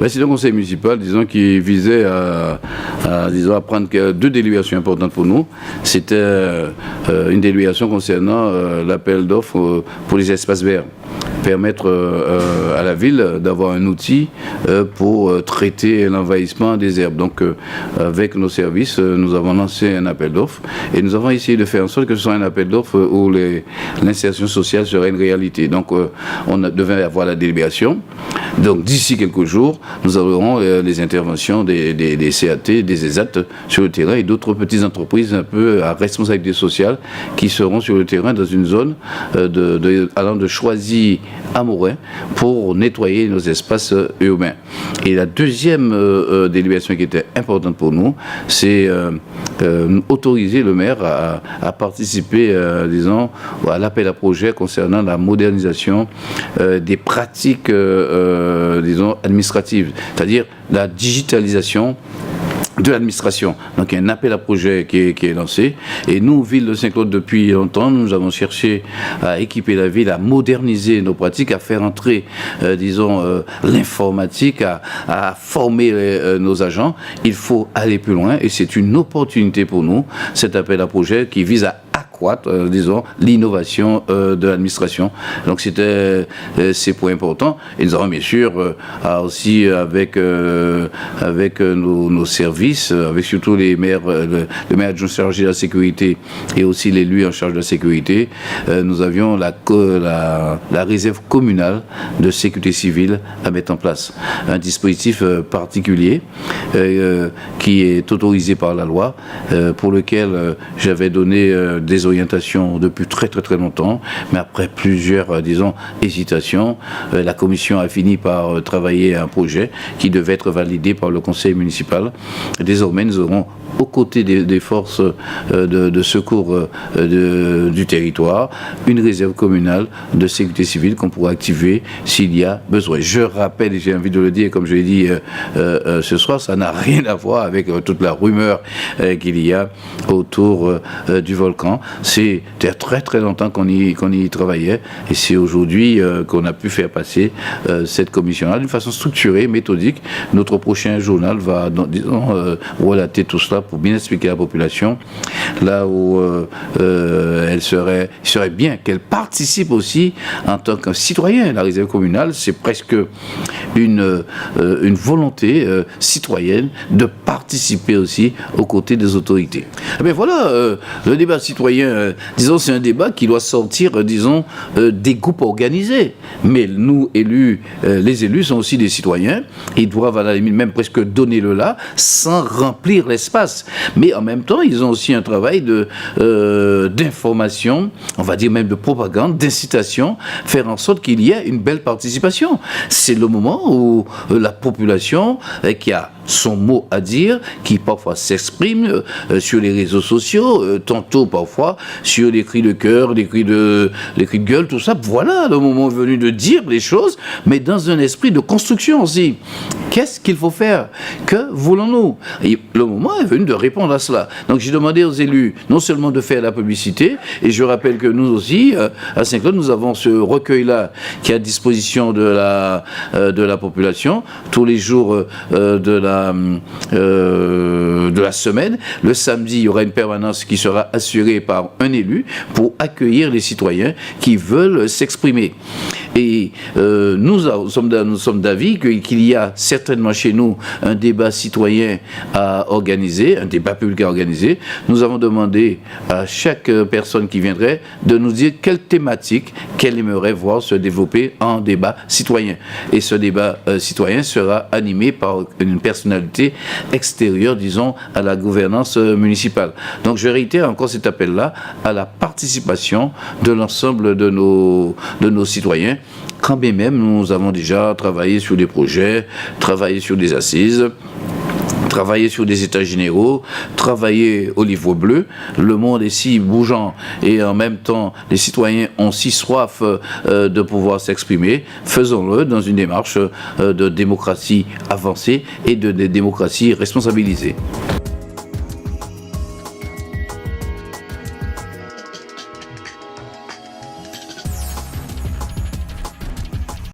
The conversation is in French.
C'est un conseil municipal, disons, qui visait à prendre deux délégations importantes pour nous. C'était une délégation concernant l'appel d'offres pour les espaces verts. Permettre à la ville d'avoir un outil pour traiter l'envahissement des herbes. Donc, avec nos services, nous avons lancé un appel d'offres et nous avons essayé de faire en sorte que ce soit un appel d'offres où l'insertion sociale serait une réalité. Donc, on devait avoir la délibération. Donc, d'ici quelques jours, nous aurons les interventions des CAT, des ESAT sur le terrain et d'autres petites entreprises un peu à responsabilité sociale qui seront sur le terrain dans une zone allant de Choisy à Morin pour nettoyer nos espaces urbains. Et la deuxième délibération qui était importante pour nous, c'est autoriser le maire à participer, disons, à l'appel à projet concernant la modernisation des pratiques, disons, administratives, c'est-à-dire la digitalisation de l'administration. Donc il y a un appel à projet qui est lancé. Et nous, Ville de Saint-Claude, depuis longtemps, nous avons cherché à équiper la ville, à moderniser nos pratiques, à faire entrer, disons, l'informatique, à former nos agents. Il faut aller plus loin et c'est une opportunité pour nous, cet appel à projet qui vise à accroître, disons, l'innovation de l'administration. Donc c'était ces points importants. Et nous avons bien sûr aussi avec nos services, avec surtout les maires, le maire adjoint chargé de la sécurité et aussi l'élu en charge de la sécurité, nous avions la réserve communale de sécurité civile à mettre en place. Un dispositif particulier qui est autorisé par la loi, pour lequel j'avais donné des orientation depuis très longtemps, mais après plusieurs, disons, hésitations, la commission a fini par travailler un projet qui devait être validé par le conseil municipal. Désormais, nous aurons aux côtés des forces de secours du territoire, une réserve communale de sécurité civile qu'on pourra activer s'il y a besoin. Je rappelle, et j'ai envie de le dire, comme je l'ai dit ce soir, ça n'a rien à voir avec toute la rumeur qu'il y a autour du volcan. C'est très longtemps qu'on y travaillait et c'est aujourd'hui qu'on a pu faire passer cette commission-là d'une façon structurée, méthodique. Notre prochain journal va, disons, relater tout cela pour bien expliquer à la population, là où il serait bien qu'elle participe aussi en tant que citoyen. La réserve communale, c'est presque une volonté citoyenne de participer aussi aux côtés des autorités. Mais voilà, le débat citoyen, disons, c'est un débat qui doit sortir, disons, des groupes organisés. Mais nous, élus, les élus sont aussi des citoyens. Ils doivent, à la limite, même presque donner le là, sans remplir l'espace. Mais en même temps, ils ont aussi un travail d'information, on va dire même de propagande, d'incitation, faire en sorte qu'il y ait une belle participation. C'est le moment où la population qui a son mot à dire, qui parfois s'exprime sur les réseaux sociaux, tantôt parfois sur les cris de cœur, les cris de gueule, tout ça. Voilà le moment venu de dire les choses, mais dans un esprit de construction aussi. Qu'est-ce qu'il faut faire? Que voulons-nous? Et le moment est venu de répondre à cela. Donc j'ai demandé aux élus non seulement de faire la publicité, et je rappelle que nous aussi, à Saint-Claude, nous avons ce recueil-là qui est à disposition de la population tous les jours de la semaine. Le samedi, il y aura une permanence qui sera assurée par un élu pour accueillir les citoyens qui veulent s'exprimer. Et nous sommes d'avis qu'il y a certainement chez nous un débat citoyen à organiser, un débat public à organiser. Nous avons demandé à chaque personne qui viendrait de nous dire quelle thématique qu'elle aimerait voir se développer en débat citoyen. Et ce débat citoyen sera animé par une personnalité extérieure, disons, à la gouvernance municipale. Donc je réitère encore cet appel-là à la participation de l'ensemble de nos citoyens. Quand bien même nous avons déjà travaillé sur des projets, travaillé sur des assises, travailler sur des états généraux, travailler au livre bleu. Le monde est si bougeant et en même temps les citoyens ont si soif de pouvoir s'exprimer. Faisons-le dans une démarche de démocratie avancée et de démocratie responsabilisée.